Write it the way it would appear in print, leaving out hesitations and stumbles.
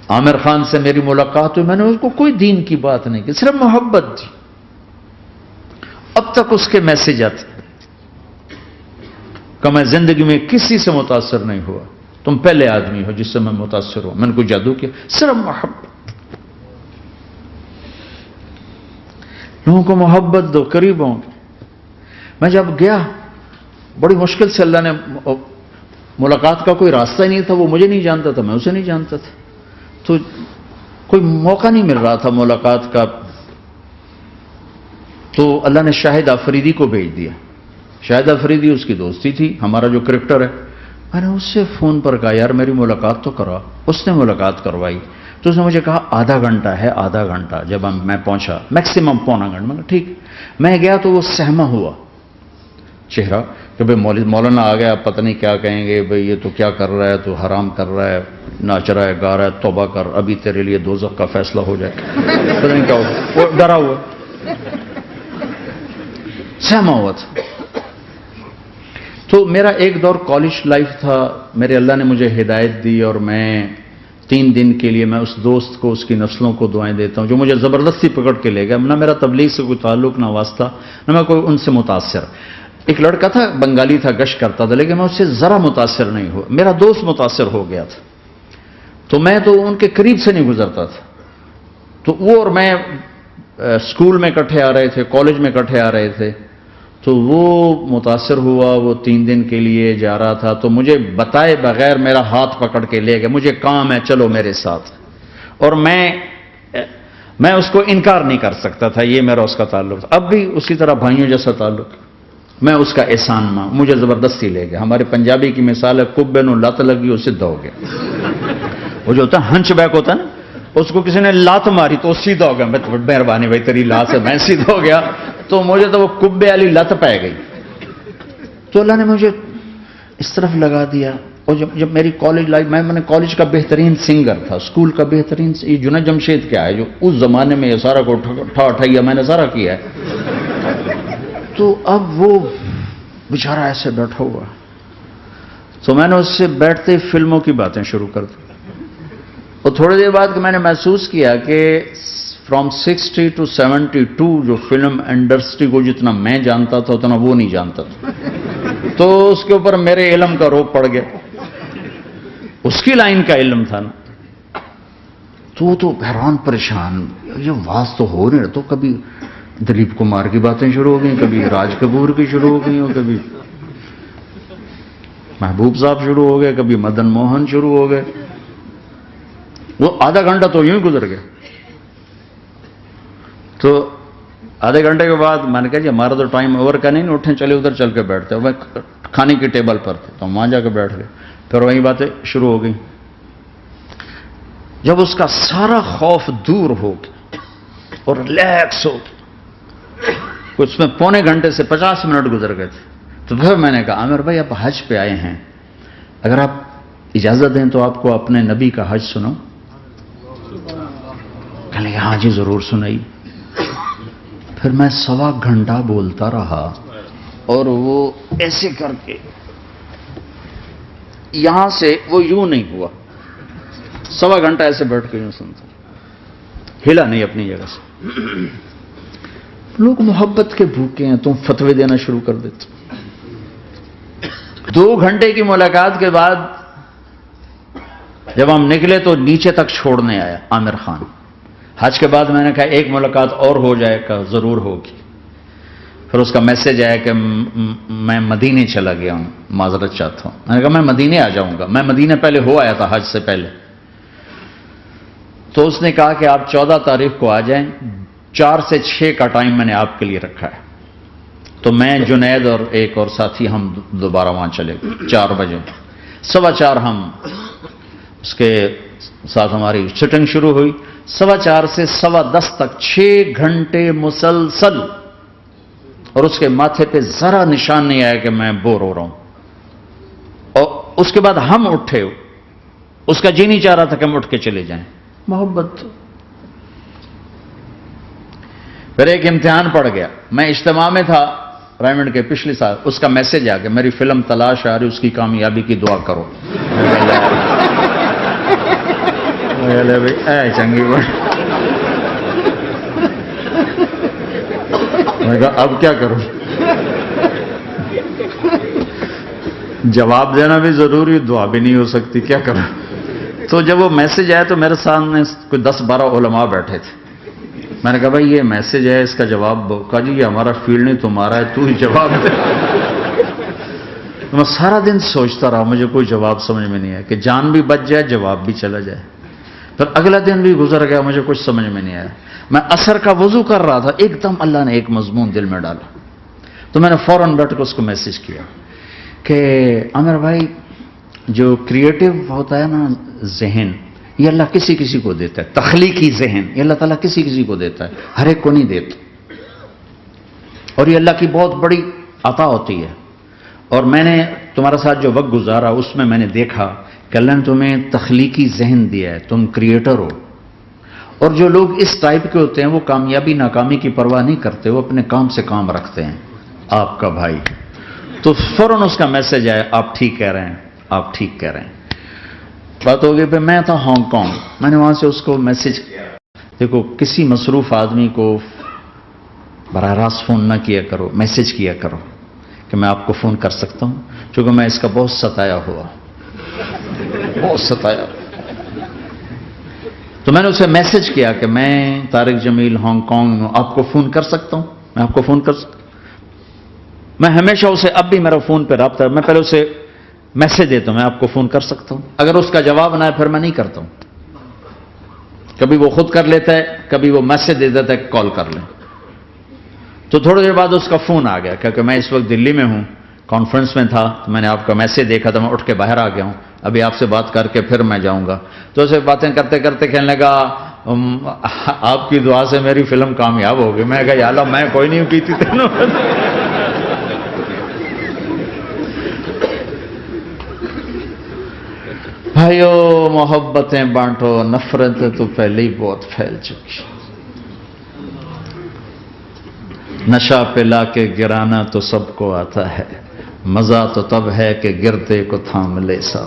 عامر خان سے میری ملاقات ہوئی، میں نے اس کو کوئی دین کی بات نہیں کی، صرف محبت تھی. اب تک اس کے میسج آتے کہ میں زندگی میں کسی سے متاثر نہیں ہوا، تم پہلے آدمی ہو جس سے میں متاثر ہوں. میں نے کوئی جادو کیا؟ صرف محبت. لوگوں کو محبت دو، قریب ہوں. میں جب گیا بڑی مشکل سے اللہ نے، ملاقات کا کوئی راستہ ہی نہیں تھا، وہ مجھے نہیں جانتا تھا، میں اسے نہیں جانتا تھا، تو کوئی موقع نہیں مل رہا تھا ملاقات کا. تو اللہ نے شاہد آفریدی کو بھیج دیا. شاہد آفریدی اس کی دوستی تھی، ہمارا جو کرکٹر ہے. میں نے اس سے فون پر کہا یار میری ملاقات تو کرا. اس نے ملاقات کروائی. تو اس نے مجھے کہا آدھا گھنٹہ ہے، آدھا گھنٹہ. جب میں پہنچا میکسیمم پونا گھنٹہ. میں کہا ٹھیک. میں گیا تو وہ سہما ہوا چہرہ کہ بھائی مولانا آ گیا، پتہ نہیں کیا کہیں گے، بھئی یہ تو کیا کر رہا ہے، تو حرام کر رہا ہے، ناچ رہا ہے، گا رہا ہے، توبہ کر، ابھی تیرے لیے دوزخ کا فیصلہ ہو جائے. پتہ نہیں کیا ہوگا. وہ ڈرا ہوا سہما ہوا تھا. تو میرا ایک دور کالج لائف تھا. میرے اللہ نے مجھے ہدایت دی اور میں 3 دن کے لیے میں اس دوست کو، اس کی نسلوں کو دعائیں دیتا ہوں جو مجھے زبردستی پکڑ کے لے گیا. نہ میرا تبلیغ سے کوئی تعلق، نہ واسطہ، نہ میں کوئی ان سے متاثر. ایک لڑکا تھا، بنگالی تھا، گشت کرتا تھا، لیکن میں اس سے ذرا متاثر نہیں ہوا. میرا دوست متاثر ہو گیا تھا، تو میں تو ان کے قریب سے نہیں گزرتا تھا. تو وہ اور میں اسکول میں اکٹھے آ رہے تھے، کالج میں اکٹھے آ رہے تھے. تو وہ متاثر ہوا، وہ 3 دن کے لیے جا رہا تھا، تو مجھے بتائے بغیر میرا ہاتھ پکڑ کے لے گیا. مجھے کام ہے، چلو میرے ساتھ. اور میں اس کو انکار نہیں کر سکتا تھا، یہ میرا اس کا تعلق تھا. اب بھی اسی طرح بھائیوں جیسا تعلق. میں اس کا احسان مان، مجھے زبردستی لے گیا. ہمارے پنجابی کی مثال ہے، کبے نو لت لگی، اس سے دو گیا. وہ جو ہوتا ہے ہنچ بیک ہوتا ہے نا، اس کو کسی نے لات ماری تو سیدھا ہو گیا. مہربانی بھائی تیری لات سے میں سیدھا ہو گیا. تو مجھے تو وہ کبے والی لت پہ گئی. تو اللہ نے مجھے اس طرف لگا دیا. اور جب میری کالج لائف، میں نے کالج کا بہترین سنگر تھا، اسکول کا بہترین. یہ جنید جمشید کیا ہے جو اس زمانے میں یہ سارا کو اٹھایا میں نے سارا کیا ہے. تو اب وہ بیچارہ ایسے بیٹھا ہوا. تو میں نے اس سے بیٹھتے فلموں کی باتیں شروع کر دی. اور تھوڑی دیر بعد میں نے محسوس کیا کہ فرام 60 to 72 جو فلم انڈسٹری کو جتنا میں جانتا تھا اتنا وہ نہیں جانتا تھا. تو اس کے اوپر میرے علم کا روپ پڑ گیا. اس کی لائن کا علم تھا نا. تو حیران پریشان، یہ واز تو ہو نہیں رہا. تو کبھی دلیپ کمار کی باتیں شروع ہو گئیں، کبھی راج کپور کی شروع ہو گئی، اور کبھی محبوب صاحب شروع ہو گئے، کبھی مدن موہن شروع ہو گئے. وہ آدھا گھنٹہ تو یوں ہی گزر گیا. تو آدھے گھنٹے کے بعد میں نے کہا جی ہمارا تو ٹائم اوور کا نہیں، اٹھیں چلے ادھر چل کے بیٹھتے. میں کھانے کی ٹیبل پر تھے تو ہم وہاں جا کے بیٹھ گئے. پھر وہی باتیں شروع ہو گئیں. جب اس کا سارا خوف دور ہو گیا اور ریلیکس ہو گیا، اس میں پونے گھنٹے سے 50 منٹ گزر گئے تھے. تو پھر میں نے کہا عامر بھائی آپ حج پہ آئے ہیں، اگر آپ اجازت دیں تو آپ کو اپنے نبی کا حج سنو. کہنے لگے ہاں جی ضرور سنائی. پھر میں 1.25 گھنٹہ بولتا رہا اور وہ ایسے کر کے یہاں سے وہ یوں نہیں ہوا. 1.25 گھنٹہ ایسے بیٹھ کے یوں سنتا، ہلا نہیں اپنی جگہ سے. لوگ محبت کے بھوکے ہیں، تم فتوے دینا شروع کر دیتے. 2 گھنٹے کی ملاقات کے بعد جب ہم نکلے تو نیچے تک چھوڑنے آیا عامر خان. حج کے بعد میں نے کہا ایک ملاقات اور ہو جائے گا، ضرور ہوگی. پھر اس کا میسج آیا کہ میں مدینے چلا گیا ہوں، معذرت چاہتا ہوں. میں نے کہا میں مدینے آ جاؤں گا. میں مدینے پہلے ہو آیا تھا حج سے پہلے. تو اس نے کہا کہ آپ 14 تاریخ کو آ جائیں، 4 سے 6 کا ٹائم میں نے آپ کے لیے رکھا ہے. تو میں جنید اور ایک اور ساتھی ہم دوبارہ وہاں چلے گئے 4 بجے. 4:15 ہم اس کے ساتھ ہماری شوٹنگ شروع ہوئی. 4:15 سے 10:15 تک 6 گھنٹے مسلسل. اور اس کے ماتھے پہ ذرا نشان نہیں آیا کہ میں بور ہو رہا ہوں. اور اس کے بعد ہم اٹھے، اس کا جی نہیں چاہ رہا تھا کہ ہم اٹھ کے چلے جائیں. محبت. پھر ایک امتحان پڑ گیا. میں اجتماع میں تھا رائمنڈ کے پچھلے سال. اس کا میسج آ گیا میری فلم تلاش آ رہی، اس کی کامیابی کی دعا کرو. لے بھائی اے چنگی بات. میں نے کہا اب کیا کروں؟ جواب دینا بھی ضروری، دعا بھی نہیں ہو سکتی، کیا کروں؟ تو جب وہ میسج آیا تو میرے سامنے کوئی 10-12 علماء بیٹھے تھے. میں نے کہا بھائی یہ میسج ہے، اس کا جواب. کہا جی یہ ہمارا فیلڈ نہیں تمہارا ہے، تو ہی جواب دے. میں سارا دن سوچتا رہا، مجھے کوئی جواب سمجھ میں نہیں آیا کہ جان بھی بچ جائے، جواب بھی چلا جائے. پھر اگلا دن بھی گزر گیا، مجھے کچھ سمجھ میں نہیں آیا. میں عصر کا وضو کر رہا تھا، ایک دم اللہ نے ایک مضمون دل میں ڈالا. تو میں نے فوراً بیٹھ کے اس کو میسج کیا کہ عامر بھائی جو کریٹو ہوتا ہے نا ذہن، یہ اللہ کسی کسی کو دیتا ہے. تخلیقی ذہن یہ اللہ تعالیٰ کسی کسی کو دیتا ہے، ہر ایک کو نہیں دیتا. اور یہ اللہ کی بہت بڑی عطا ہوتی ہے. اور میں نے تمہارے ساتھ جو وقت گزارا اس میں میں نے دیکھا کہ اللہ نے تمہیں تخلیقی ذہن دیا ہے، تم کریٹر ہو. اور جو لوگ اس ٹائپ کے ہوتے ہیں وہ کامیابی ناکامی کی پرواہ نہیں کرتے، وہ اپنے کام سے کام رکھتے ہیں. آپ کا بھائی تو فوراً اس کا میسج آیا، آپ ٹھیک کہہ رہے ہیں، آپ ٹھیک کہہ رہے ہیں. بات ہو گئی. پھر میں تھا ہانگ کانگ، میں نے وہاں سے اس کو میسج کیا. دیکھو کسی مصروف آدمی کو براہ راست فون نہ کیا کرو، میسج کیا کرو کہ میں آپ کو فون کر سکتا ہوں، چونکہ میں اس کا بہت ستایا ہوا، بہت ستایا. تو میں نے اسے میسج کیا کہ میں طارق جمیل ہانگ کانگ میں آپ کو فون کر سکتا ہوں، میں آپ کو فون کر سکتا ہوں. میں ہمیشہ اسے، اب بھی میرا فون پہ رابطہ ہے، میں پہلے اسے میسج دیتا ہوں میں آپ کو فون کر سکتا ہوں. اگر اس کا جواب نہ ہے پھر میں نہیں کرتا ہوں. کبھی وہ خود کر لیتا ہے، کبھی وہ میسج دے دیتا ہے کہ کال کر لیں. تو تھوڑی دیر بعد اس کا فون آ گیا کیونکہ میں اس وقت دلی میں ہوں، کانفرنس میں تھا. تو میں نے آپ کا میسج دیکھا تھا، میں اٹھ کے باہر آ گیا ہوں، ابھی آپ سے بات کر کے پھر میں جاؤں گا. تو اسے باتیں کرتے کرتے کہنے لگا آپ کی دعا سے میری فلم کامیاب ہو گئی. میں کہا یا اللہ میں کوئی نہیں کی تھی تینوں. بھائیو محبتیں بانٹو، نفرتیں تو پہلے ہی بہت پھیل چکی. نشہ پلا کے گرانا تو سب کو آتا ہے، مزہ تو تب ہے کہ گرتے کو تھام لے سب.